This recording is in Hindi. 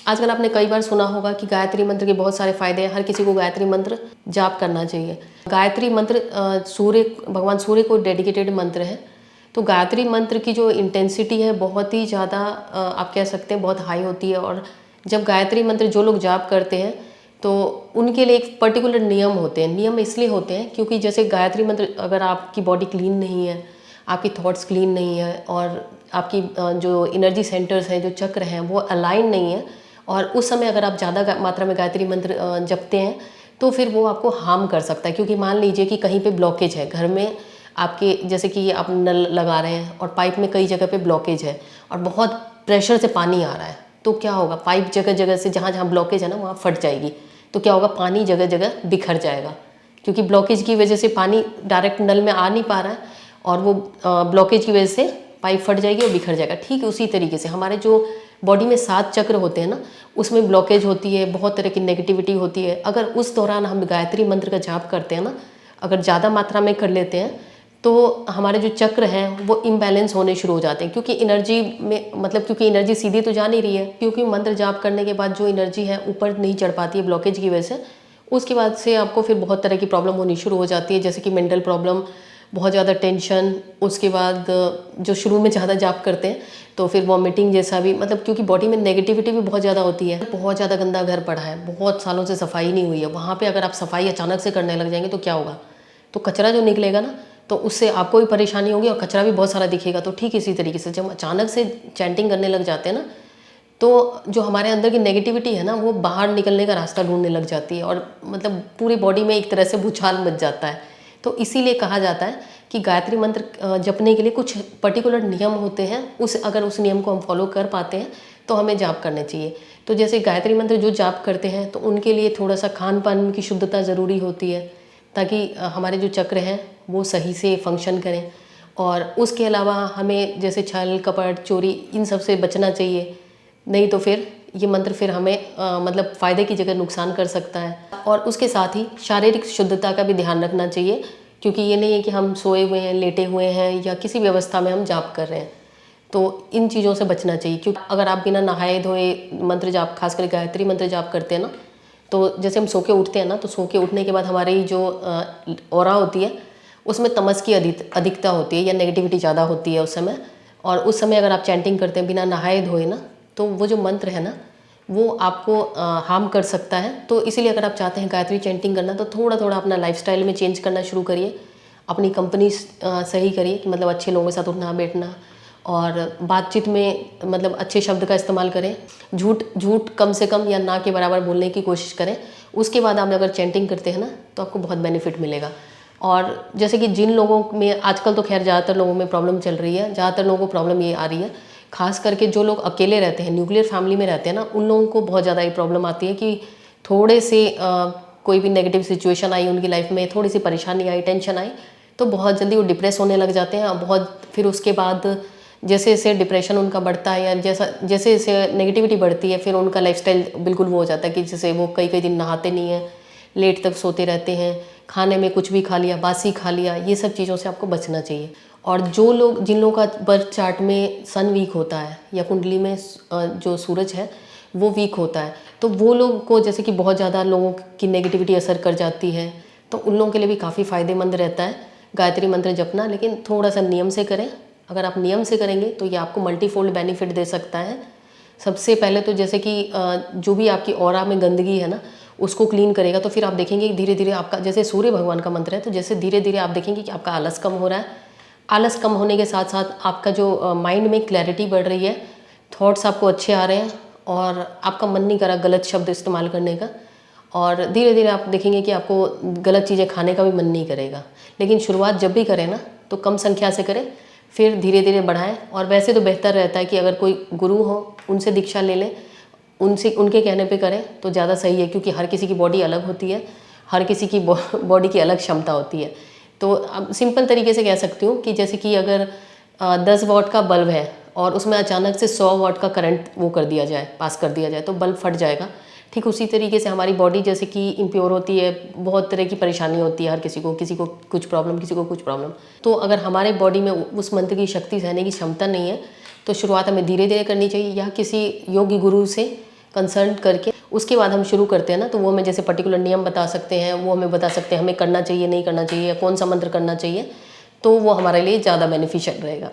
आजकल आपने कई बार सुना होगा कि गायत्री मंत्र के बहुत सारे फायदे हैं, हर किसी को गायत्री मंत्र जाप करना चाहिए। गायत्री मंत्र भगवान सूर्य को डेडिकेटेड मंत्र है। तो गायत्री मंत्र की जो इंटेंसिटी है बहुत ही ज़्यादा आप कह सकते हैं बहुत हाई होती है। और जब गायत्री मंत्र जो लोग जाप करते हैं तो उनके लिए एक पर्टिकुलर नियम होते हैं। नियम इसलिए होते हैं क्योंकि जैसे गायत्री मंत्र, अगर आपकी बॉडी क्लीन नहीं है, आपकी थॉट्स क्लीन नहीं है और आपकी जो एनर्जी सेंटर्स हैं, जो चक्र हैं, वो अलाइन नहीं है, और उस समय अगर आप ज़्यादा मात्रा में गायत्री मंत्र जपते हैं तो फिर वो आपको हार्म कर सकता है। क्योंकि मान लीजिए कि कहीं पे ब्लॉकेज है घर में आपके, जैसे कि आप नल लगा रहे हैं और पाइप में कई जगह पे ब्लॉकेज है और बहुत प्रेशर से पानी आ रहा है, तो क्या होगा, पाइप जगह जगह से जहाँ जहाँ ब्लॉकेज है ना वहाँ फट जाएगी। तो क्या होगा, पानी जगह जगह बिखर जाएगा, क्योंकि ब्लॉकेज की वजह से पानी डायरेक्ट नल में आ नहीं पा रहा है और वो ब्लॉकेज की वजह से पाइप फट जाएगी और बिखर जाएगा। ठीक उसी तरीके से हमारे जो बॉडी में 7 चक्र होते हैं ना, उसमें ब्लॉकेज होती है, बहुत तरह की नेगेटिविटी होती है। अगर उस दौरान हम गायत्री मंत्र का जाप करते हैं ना, अगर ज़्यादा मात्रा में कर लेते हैं तो हमारे जो चक्र हैं वो इम्बैलेंस होने शुरू हो जाते हैं। क्योंकि एनर्जी में क्योंकि एनर्जी सीधी तो जा नहीं रही है, क्योंकि मंत्र जाप करने के बाद जो एनर्जी है ऊपर नहीं चढ़ पाती है ब्लॉकेज की वजह से। उसके बाद से आपको फिर बहुत तरह की प्रॉब्लम होनी शुरू हो जाती है, जैसे कि मेंटल प्रॉब्लम, बहुत ज़्यादा टेंशन। उसके बाद जो शुरू में ज़्यादा जाप करते हैं तो फिर वॉमिटिंग जैसा भी, क्योंकि बॉडी में नेगेटिविटी भी बहुत ज़्यादा होती है। बहुत ज़्यादा गंदा घर पड़ा है, बहुत सालों से सफाई नहीं हुई है, वहाँ पे अगर आप सफाई अचानक से करने लग जाएंगे तो क्या होगा, तो कचरा जो निकलेगा ना, तो उससे आपको भी परेशानी होगी और कचरा भी बहुत सारा दिखेगा। तो ठीक इसी तरीके से जब अचानक से चैंटिंग करने लग जाते हैं ना, तो जो हमारे अंदर की नेगेटिविटी है ना वो बाहर निकलने का रास्ता ढूंढने लग जाती है और पूरी बॉडी में एक तरह से भूचाल मच जाता है। तो इसीलिए कहा जाता है कि गायत्री मंत्र जपने के लिए कुछ पर्टिकुलर नियम होते हैं, अगर उस नियम को हम फॉलो कर पाते हैं तो हमें जाप करने चाहिए। तो जैसे गायत्री मंत्र जो जाप करते हैं तो उनके लिए थोड़ा सा खान पान की शुद्धता ज़रूरी होती है, ताकि हमारे जो चक्र हैं वो सही से फंक्शन करें। और उसके अलावा हमें जैसे छल कपट चोरी इन सब से बचना चाहिए, नहीं तो फिर ये मंत्र फिर हमें फ़ायदे की जगह नुकसान कर सकता है। और उसके साथ ही शारीरिक शुद्धता का भी ध्यान रखना चाहिए, क्योंकि ये नहीं है कि हम सोए हुए हैं, लेटे हुए हैं या किसी भी अवस्था में हम जाप कर रहे हैं, तो इन चीज़ों से बचना चाहिए। क्योंकि अगर आप बिना नहाए धोए मंत्र जाप, खासकर गायत्री मंत्र जाप करते हैं ना, तो जैसे हम सो के उठते हैं ना, तो सो के उठने के बाद हमारी जो ऑरा होती है उसमें तमस की अधिकता होती है या नेगेटिविटी ज़्यादा होती है उस समय। और उस समय अगर आप चैंटिंग करते हैं बिना नहाए धोए ना, तो वो जो मंत्र है ना वो आपको हार्म कर सकता है। तो इसीलिए अगर आप चाहते हैं गायत्री चैंटिंग करना, तो थोड़ा थोड़ा अपना लाइफस्टाइल में चेंज करना शुरू करिए, अपनी कंपनी सही करिए कि अच्छे लोगों के साथ उठना बैठना, और बातचीत में अच्छे शब्द का इस्तेमाल करें, झूठ कम से कम या ना के बराबर बोलने की कोशिश करें। उसके बाद आप अगर चैंटिंग करते हैं ना तो आपको बहुत बेनिफिट मिलेगा। और जैसे कि जिन लोगों में आजकल तो खैर ज़्यादातर लोगों में प्रॉब्लम चल रही है, ज़्यादातर लोगों को प्रॉब्लम ये आ रही है, खास करके जो लोग अकेले रहते हैं, न्यूक्लियर फैमिली में रहते हैं ना, उन लोगों को बहुत ज़्यादा ये प्रॉब्लम आती है कि थोड़े से कोई भी नेगेटिव सिचुएशन आई उनकी लाइफ में, थोड़ी सी परेशानी आई, टेंशन आई, तो बहुत जल्दी वो डिप्रेस होने लग जाते हैं। फिर उसके बाद जैसे जैसे डिप्रेशन उनका बढ़ता है या जैसे जैसे नेगेटिविटी बढ़ती है, फिर उनका लाइफस्टाइल बिल्कुल वो हो जाता है कि जैसे वो कई कई दिन नहाते नहीं हैं, लेट तक सोते रहते हैं, खाने में कुछ भी खा लिया, बासी खा लिया। ये सब चीज़ों से आपको बचना चाहिए। और जिन लोगों का बर्थ चार्ट में सन वीक होता है या कुंडली में जो सूरज है वो वीक होता है, तो वो लोग को जैसे कि बहुत ज़्यादा लोगों की नेगेटिविटी असर कर जाती है, तो उन लोगों के लिए भी काफ़ी फ़ायदेमंद रहता है गायत्री मंत्र जपना। लेकिन थोड़ा सा नियम से करें। अगर आप नियम से करेंगे तो ये आपको मल्टीफोल्ड बेनिफिट दे सकता है। सबसे पहले तो जैसे कि जो भी आपकी ऑरा में गंदगी है ना उसको क्लीन करेगा, तो फिर आप देखेंगे धीरे धीरे आपका, जैसे सूर्य भगवान का मंत्र है, तो जैसे धीरे धीरे आप देखेंगे कि आपका आलस कम हो रहा है। आलस कम होने के साथ साथ आपका जो माइंड में क्लैरिटी बढ़ रही है, थॉट्स आपको अच्छे आ रहे हैं और आपका मन नहीं कर रहा गलत शब्द इस्तेमाल करने का। और धीरे धीरे आप देखेंगे कि आपको गलत चीज़ें खाने का भी मन नहीं करेगा। लेकिन शुरुआत जब भी करें ना तो कम संख्या से करें, फिर धीरे धीरे बढ़ाएं। और वैसे तो बेहतर रहता है कि अगर कोई गुरु हो उनसे दीक्षा ले लें, उनके कहने पे करें तो ज़्यादा सही है, क्योंकि हर किसी की बॉडी अलग होती है, हर किसी की बॉडी की अलग क्षमता होती है। तो अब सिंपल तरीके से कह सकती हूँ कि जैसे कि अगर 10 वॉट का बल्ब है और उसमें अचानक से 100 वॉट का करंट पास कर दिया जाए तो बल्ब फट जाएगा। ठीक उसी तरीके से हमारी बॉडी जैसे कि इम्प्योर होती है, बहुत तरह की परेशानी होती है हर किसी को कुछ प्रॉब्लम, किसी को कुछ प्रॉब्लम। तो अगर हमारे बॉडी में उस मंत्र की शक्ति सहने की क्षमता नहीं है तो शुरुआत हमें धीरे धीरे करनी चाहिए, या किसी योगी गुरु से कंसल्ट करके उसके बाद हम शुरू करते हैं ना, तो वो हमें जैसे पर्टिकुलर नियम बता सकते हैं, वो हमें बता सकते हैं हमें करना चाहिए नहीं करना चाहिए, कौन सा मंत्र करना चाहिए, तो वो हमारे लिए ज़्यादा बेनिफिशियल रहेगा।